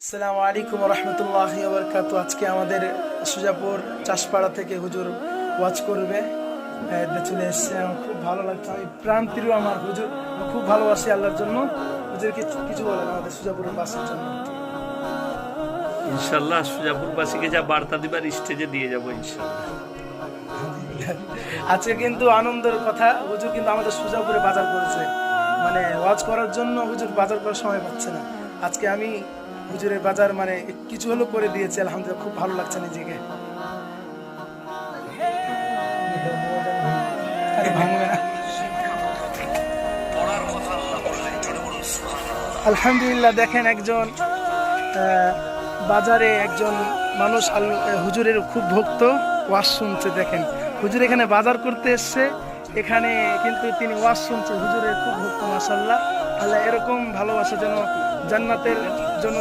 আসসালামু আলাইকুম রহমতুল্লাহি ওয়া বারাকাতুহু। আজকে আমাদের সুজাপুর চাষপাড়া থেকে হুজুর ওয়াজ করবে, চলে এসছে। আমার খুব ভালো লাগছে। আমি প্রাণ প্রিয় আমার হুজুর, আমি খুব ভালোবাসি আল্লাহর জন্য। হুজুরকে কিছু বলেন আমাদের সুজাপুরের বাসের জন্য। ইনশাল্লাহ সুজাপুরবাসীকে যা বার্তা দিবার স্টেজে দিয়ে যাবো ইনশাল্লাহ। আজকে কিন্তু আনন্দের কথা, হুজুর কিন্তু আমাদের সুজাপুরে বাজার করেছে। মানে ওয়াজ করার জন্য হুজুর বাজার করার সময় পাচ্ছে না। আজকে আমি হুজুরের বাজার মানে কিছু হলো করে দিয়েছি, আলহামদুলিল্লাহ খুব ভালো লাগছে নিজেকে। আরে ভাঙবে না। আলহামদুলিল্লাহ দেখেন একজন বাজারে একজন মানুষ হুজুরের খুব ভক্ত, ওয়াজ শুনছে। দেখেন হুজুর এখানে বাজার করতে এসছে, এখানে কিন্তু তিনি ওয়াজ শুনছে। হুজুরের খুব ভক্ত, মাশাআল্লাহ। আল্লাহ এরকম ভালোবাসা যেন জান্নাতের জন্য